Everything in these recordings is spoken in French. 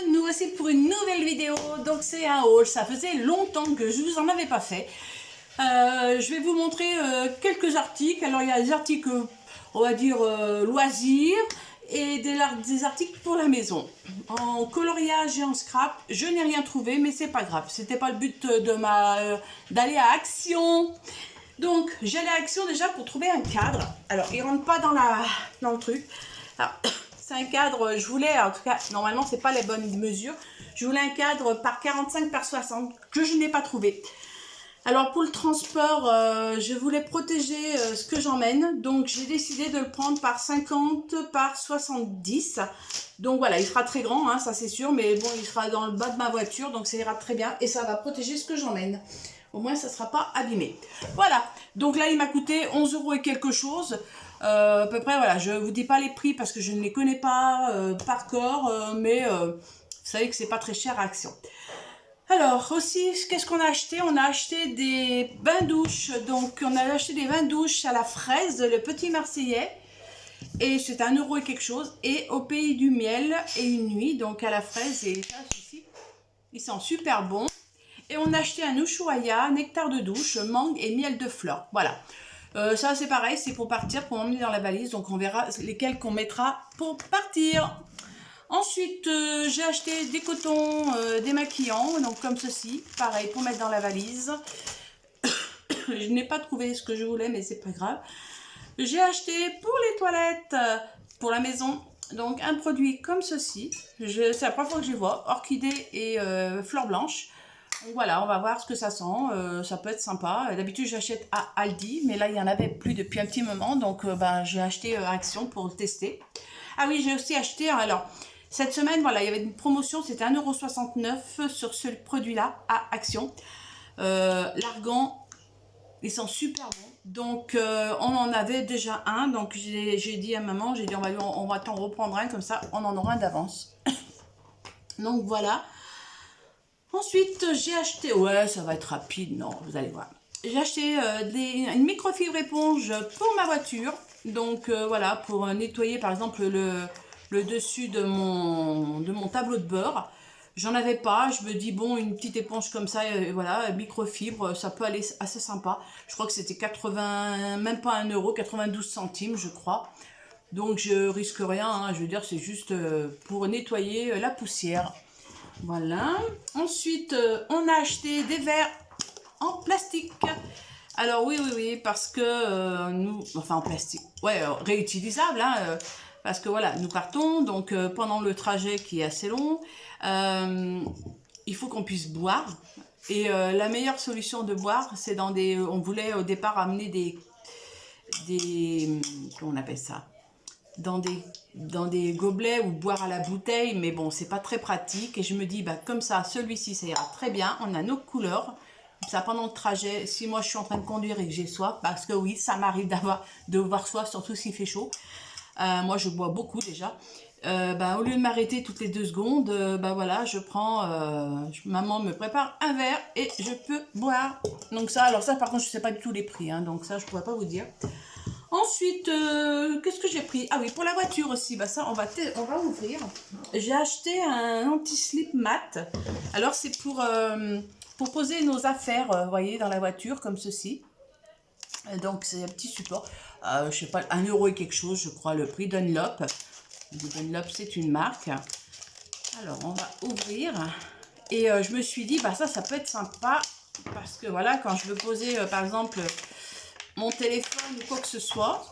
Nous voici pour une nouvelle vidéo. Donc c'est un haul, ça faisait longtemps que je vous en avais pas fait. Je vais vous montrer quelques articles. Alors il y a des articles, on va dire loisirs, et des articles pour la maison. En coloriage et en scrap, je n'ai rien trouvé, mais c'est pas grave. C'était pas le but de d'aller à Action. Donc j'allais à Action déjà pour trouver un cadre. Alors il rentre pas dans le truc. Alors, c'est un cadre, je voulais, en tout cas, normalement, c'est pas les bonnes mesures. Je voulais un cadre par 45 par 60 que je n'ai pas trouvé. Alors, pour le transport, je voulais protéger ce que j'emmène. Donc, j'ai décidé de le prendre par 50 par 70. Donc, voilà, il sera très grand, hein, ça c'est sûr. Mais bon, il sera dans le bas de ma voiture. Donc, ça ira très bien. Et ça va protéger ce que j'emmène. Au moins, ça ne sera pas abîmé. Voilà. Donc là, il m'a coûté 11 € et quelque chose. À peu près, voilà, je vous dis pas les prix parce que je ne les connais pas par corps, mais vous savez que c'est pas très cher à Action. Alors aussi, qu'est-ce qu'on a acheté? On a acheté des bains douches, donc on a acheté des bains douches à la fraise, le petit Marseillais, et c'est 1 € et quelque chose, et au pays du miel et une nuit, donc à la fraise, et ça aussi, ils sont super bons. Et on a acheté un Ushuaïa, nectar de douche, mangue et miel de fleurs, voilà. Ça c'est pareil, c'est pour partir, pour emmener dans la valise, donc on verra lesquels qu'on mettra pour partir. Ensuite, j'ai acheté des cotons démaquillants, donc comme ceci, pareil, pour mettre dans la valise. Je n'ai pas trouvé ce que je voulais, mais c'est pas grave. J'ai acheté pour les toilettes, pour la maison, donc un produit comme ceci. C'est la première fois que je les vois, orchidée et fleurs blanches. Donc voilà, on va voir ce que ça sent, ça peut être sympa. D'habitude j'achète à Aldi, mais là il n'y en avait plus depuis un petit moment, donc j'ai acheté à Action pour le tester. Ah oui, j'ai aussi acheté, alors cette semaine, voilà, il y avait une promotion, c'était 1,69 € sur ce produit-là à Action. L'argan, ils sont super bons. Donc on en avait déjà un, donc j'ai dit à maman, j'ai dit on va t'en reprendre un, comme ça on en aura un d'avance. Donc voilà. Ensuite, j'ai acheté, ouais, ça va être rapide, non, vous allez voir. J'ai acheté une microfibre éponge pour ma voiture. Donc voilà, pour nettoyer par exemple le dessus de mon tableau de bord. J'en avais pas, je me dis bon, une petite éponge comme ça, voilà, microfibre, ça peut aller assez sympa. Je crois que c'était 80, même pas 1 €, 92 centimes je crois. Donc je risque rien, hein, je veux dire c'est juste pour nettoyer la poussière. Voilà. Ensuite, on a acheté des verres en plastique. Alors oui, parce que nous, enfin en plastique, ouais, réutilisable, hein, parce que voilà, nous partons, donc pendant le trajet qui est assez long, il faut qu'on puisse boire. Et la meilleure solution de boire, c'est dans des, on voulait au départ amener comment on appelle ça? Dans des gobelets ou boire à la bouteille, mais bon, c'est pas très pratique. Et je me dis, bah, comme ça, celui-ci, ça ira très bien. On a nos couleurs. Ça, pendant le trajet, si moi je suis en train de conduire et que j'ai soif, parce que oui, ça m'arrive de voir soif, surtout s'il fait chaud. Moi, je bois beaucoup déjà. Au lieu de m'arrêter toutes les 2 secondes, voilà, je prends, maman me prépare un verre et je peux boire. Donc ça, alors ça, par contre, je sais pas du tout les prix, hein, donc ça, je pourrais pas vous dire. Ensuite, qu'est-ce que j'ai pris? Ah oui, pour la voiture aussi, ça on va ouvrir. J'ai acheté un anti-slip mat. Alors c'est pour poser nos affaires, vous voyez, dans la voiture, comme ceci. Donc c'est un petit support, je sais pas, 1 € et quelque chose, je crois, le prix. Dunlop. Dunlop, c'est une marque. Alors on va ouvrir. Et je me suis dit, ça peut être sympa, parce que voilà, quand je veux poser, par exemple, mon téléphone ou quoi que ce soit.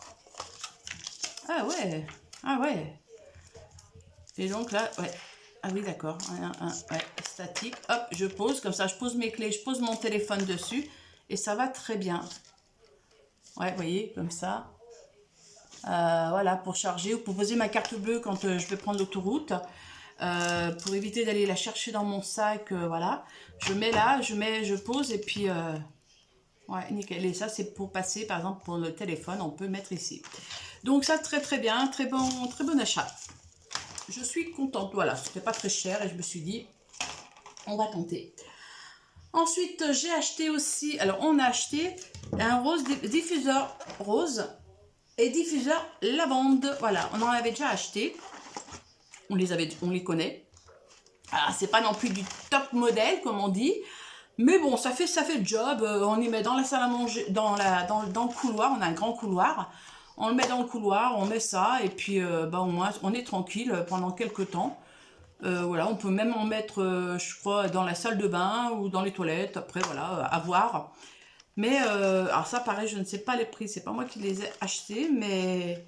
Ah ouais. Et donc là, ouais. Ah oui, d'accord. Ouais, statique. Hop, je pose. Comme ça, je pose mes clés, je pose mon téléphone dessus. Et ça va très bien. Ouais, vous voyez, comme ça. Voilà, pour charger ou pour poser ma carte bleue quand je vais prendre l'autoroute. Pour éviter d'aller la chercher dans mon sac, voilà. Je mets là, je pose et puis... ouais, nickel. Et ça, c'est pour passer, par exemple, pour le téléphone, on peut mettre ici. Donc ça, très bien, très bon achat. je suis contente. Voilà, c'était pas très cher et je me suis dit, on va tenter. Ensuite, j'ai acheté aussi, alors on a acheté un diffuseur rose et diffuseur lavande. Voilà, on en avait déjà acheté. On les connaît. Alors, c'est pas non plus du top modèle, comme on dit. Mais bon, ça fait le job. On y met dans la salle à manger, dans le couloir. On a un grand couloir. On le met dans le couloir, on met ça. Et puis, bah, au moins, on est tranquille pendant quelques temps. Voilà, on peut même en mettre, je crois, dans la salle de bain ou dans les toilettes. Après, voilà, à voir. Mais, alors ça, pareil, je ne sais pas les prix. C'est pas moi qui les ai achetés, mais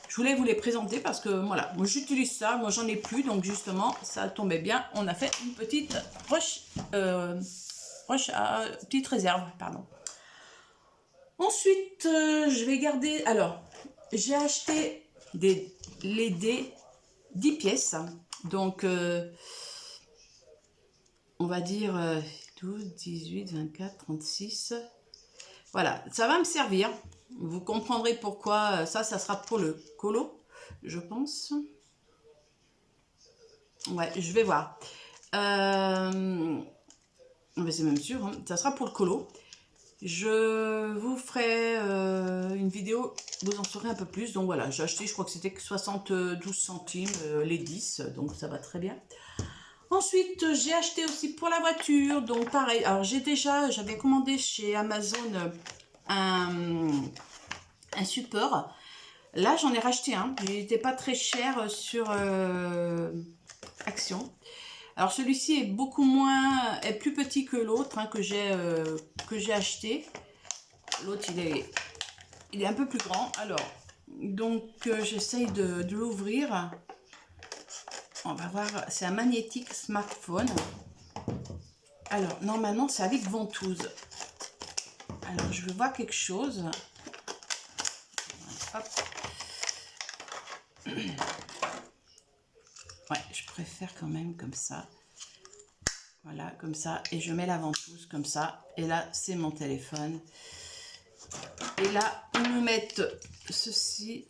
je voulais vous les présenter parce que, voilà, moi j'utilise ça. Moi, j'en ai plus. Donc, justement, ça tombait bien. On a fait une petite petite réserve, pardon. Ensuite, je vais garder... Alors, j'ai acheté les dés 10 pièces. Donc, on va dire 12, 18, 24, 36. Voilà, ça va me servir. Vous comprendrez pourquoi. Ça sera pour le colo, je pense. Ouais, je vais voir. Mais c'est même sûr, hein, ça sera pour le colo. Je vous ferai une vidéo, vous en saurez un peu plus. Donc voilà, j'ai acheté, je crois que c'était 72 centimes les 10, donc ça va très bien. Ensuite, j'ai acheté aussi pour la voiture, donc pareil. Alors j'avais commandé chez Amazon un support. Là, j'en ai racheté un. Il n'était pas très cher sur Action. Alors celui-ci est est plus petit que l'autre hein, que j'ai acheté. L'autre il est un peu plus grand. Alors donc j'essaye de l'ouvrir. On va voir, c'est un magnétique smartphone. Alors normalement c'est avec ventouse. Alors je veux voir quelque chose. Hop. Ouais, je préfère quand même comme ça. Voilà, comme ça. Et je mets la ventouse comme ça. Et là, c'est mon téléphone. Et là, ils nous mettent ceci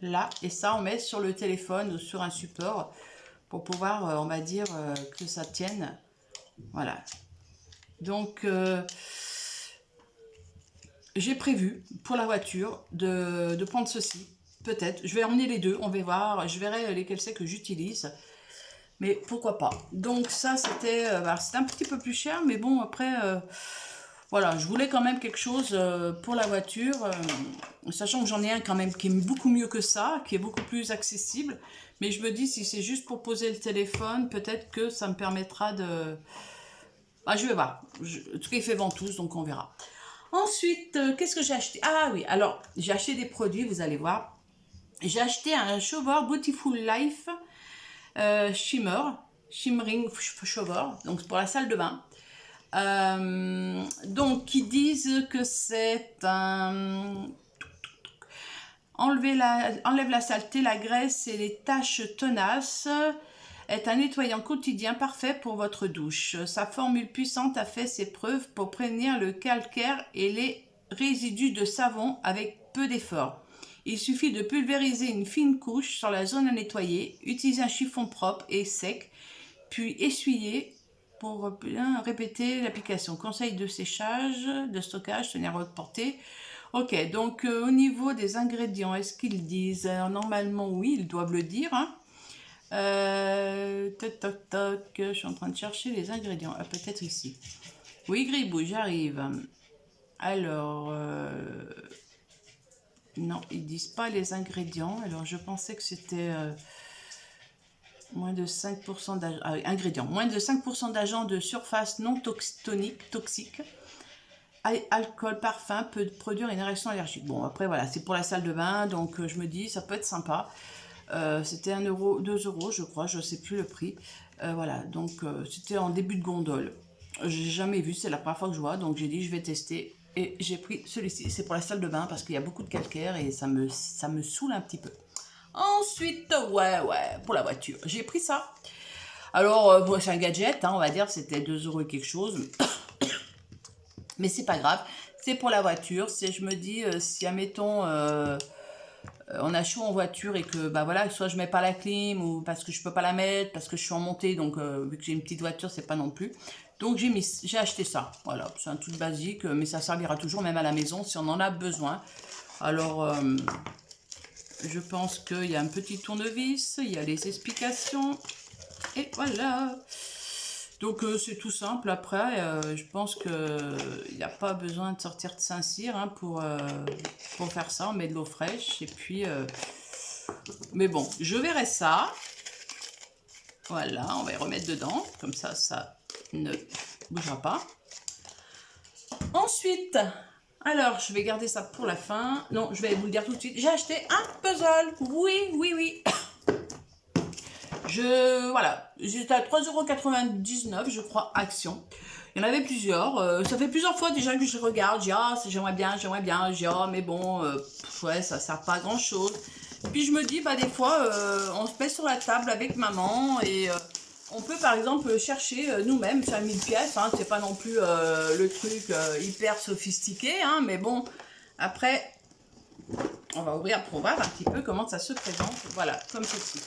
là. Et ça, on met sur le téléphone ou sur un support pour pouvoir, on va dire, que ça tienne. Voilà. Donc, j'ai prévu pour la voiture de prendre ceci. Peut-être. Je vais emmener les deux. On va voir. Je verrai lesquels c'est que j'utilise. Mais pourquoi pas. Donc ça, c'était un petit peu plus cher. Mais bon, après, voilà, je voulais quand même quelque chose pour la voiture. Sachant que j'en ai un quand même qui est beaucoup mieux que ça. Qui est beaucoup plus accessible. Mais je me dis, si c'est juste pour poser le téléphone, peut-être que ça me permettra de... Ah, je vais voir. En tout cas, il fait ventouse, donc on verra. Ensuite, qu'est-ce que j'ai acheté? Ah oui, alors, j'ai acheté des produits, vous allez voir. J'ai acheté un shower Beautiful Life Shimmering Shower, donc pour la salle de bain. Donc, ils disent que c'est un... Enlève la saleté, la graisse et les taches tenaces. Est un nettoyant quotidien parfait pour votre douche. Sa formule puissante a fait ses preuves pour prévenir le calcaire et les résidus de savon avec peu d'effort. Il suffit de pulvériser une fine couche sur la zone à nettoyer, utiliser un chiffon propre et sec, puis essuyer pour bien répéter l'application. Conseil de séchage, de stockage, tenir à haute portée. Ok, donc au niveau des ingrédients, est-ce qu'ils disent? Normalement, oui, ils doivent le dire. Hein. Toc, toc, toc, je suis en train de chercher les ingrédients. Ah, peut-être ici. Oui, Gribou, j'arrive. Alors, non, ils disent pas les ingrédients. Alors, je pensais que c'était moins de 5% d'agents. Ah, ingrédients. Moins de 5% d'agents de surface non toxiques. Alcool, parfum peut produire une réaction allergique. Bon, après, voilà, c'est pour la salle de bain. Donc, je me dis, ça peut être sympa. C'était 1 €, 2 €, je crois. Je ne sais plus le prix. Voilà, donc, c'était en début de gondole. J'ai jamais vu. C'est la première fois que je vois. Donc, j'ai dit, je vais tester. Et j'ai pris celui-ci, c'est pour la salle de bain parce qu'il y a beaucoup de calcaire et ça me saoule un petit peu. Ensuite, ouais, pour la voiture, j'ai pris ça. Alors, bon, c'est un gadget, hein, on va dire, c'était 2 € et quelque chose. Mais c'est pas grave, c'est pour la voiture. Si je me dis, si admettons, on a chaud en voiture et que bah voilà, soit je mets pas la clim ou parce que je peux pas la mettre, parce que je suis en montée, donc vu que j'ai une petite voiture, c'est pas non plus. Donc j'ai acheté ça. Voilà, c'est un truc basique, mais ça servira toujours même à la maison si on en a besoin. Alors je pense qu'il y a un petit tournevis, il y a les explications et voilà. Donc c'est tout simple. Après, je pense qu'il n'y a pas besoin de sortir de Saint-Cyr hein, pour faire ça. On met de l'eau fraîche et puis... mais bon, je verrai ça. Voilà, on va y remettre dedans. Comme ça, ça ne bougera pas. Ensuite, alors je vais garder ça pour la fin. Non, je vais vous le dire tout de suite. J'ai acheté un puzzle. Oui, oui, oui. Voilà, j'étais à 3,99 € je crois, Action. Il y en avait plusieurs. Ça fait plusieurs fois déjà que je regarde. J'ai ah, j'aimerais bien. J'ai ah, mais bon, ouais, ça sert pas à grand chose. Puis je me dis, bah des fois, on se met sur la table avec maman et on peut par exemple chercher nous-mêmes, faire 1000 pièces. Hein, c'est pas non plus le truc hyper sophistiqué, hein, mais bon, après, on va ouvrir pour voir un petit peu comment ça se présente. Voilà, comme ceci.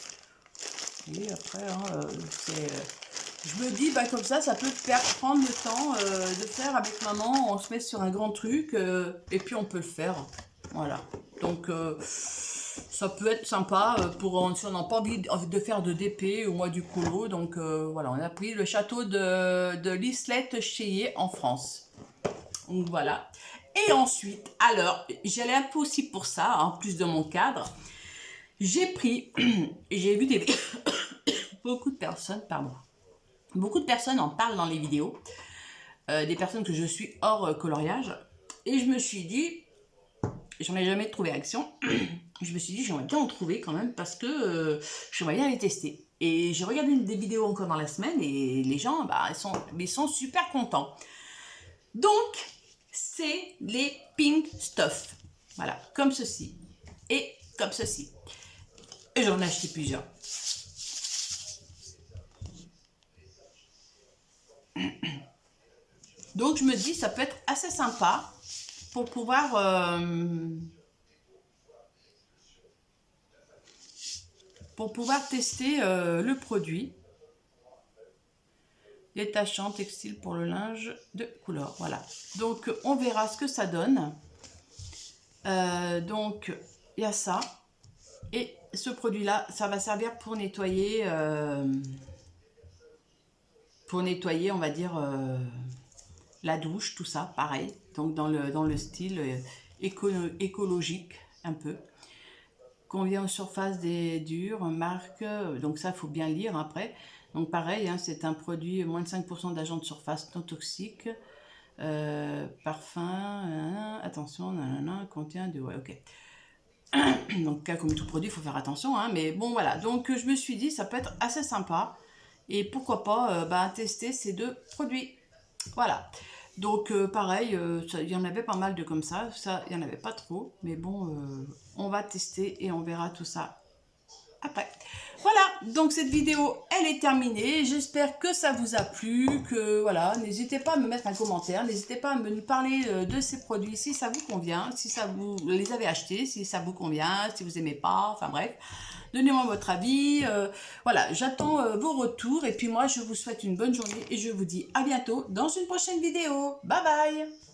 Et après, hein, je me dis, bah, comme ça peut faire prendre le temps de faire avec maman. On se met sur un grand truc et puis on peut le faire. Voilà. Donc, ça peut être sympa pour si on n'a pas envie de faire de DP ou moi du colo. Donc, voilà, on a pris le château de l'Islette-Chélier en France. Donc, voilà. Et ensuite, alors, j'allais un peu aussi pour ça, en plus de mon cadre. J'ai pris, j'ai vu beaucoup de personnes, beaucoup de personnes en parlent dans les vidéos, des personnes que je suis hors coloriage, et je me suis dit, j'en ai jamais trouvé Action, je me suis dit j'aimerais bien en trouver quand même parce que j'aimerais bien les tester. Et j'ai regardé des vidéos encore dans la semaine et les gens, bah, ils sont super contents. Donc, c'est les Pink Stuff, voilà, comme ceci, et comme ceci. Et j'en ai acheté plusieurs. Donc je me dis ça peut être assez sympa pour pouvoir tester le produit. Détachant textile pour le linge de couleur. Voilà. Donc on verra ce que ça donne. Donc il y a ça. Et ce produit-là, ça va servir pour nettoyer, on va dire, la douche, tout ça, pareil. Donc dans le style écologique, un peu. Convient aux surfaces des dures, marque, donc ça, il faut bien lire après. Donc pareil, hein, c'est un produit, moins de 5% d'agents de surface non toxiques. Parfum, attention, nanana, contient de... Ouais, ok. Donc comme tout produit, il faut faire attention, hein, mais bon voilà, donc je me suis dit ça peut être assez sympa et pourquoi pas tester ces deux produits. Voilà, donc pareil, il y en avait pas mal de comme ça, il n'y en avait pas trop, mais bon, on va tester et on verra tout ça après. Voilà, donc cette vidéo, elle est terminée. J'espère que ça vous a plu, que voilà, n'hésitez pas à me mettre un commentaire, n'hésitez pas à me parler de ces produits si ça vous convient, si ça vous les avez achetés, si ça vous convient, si vous aimez pas, enfin bref. Donnez-moi votre avis. Voilà, j'attends vos retours et puis moi, je vous souhaite une bonne journée et je vous dis à bientôt dans une prochaine vidéo. Bye bye!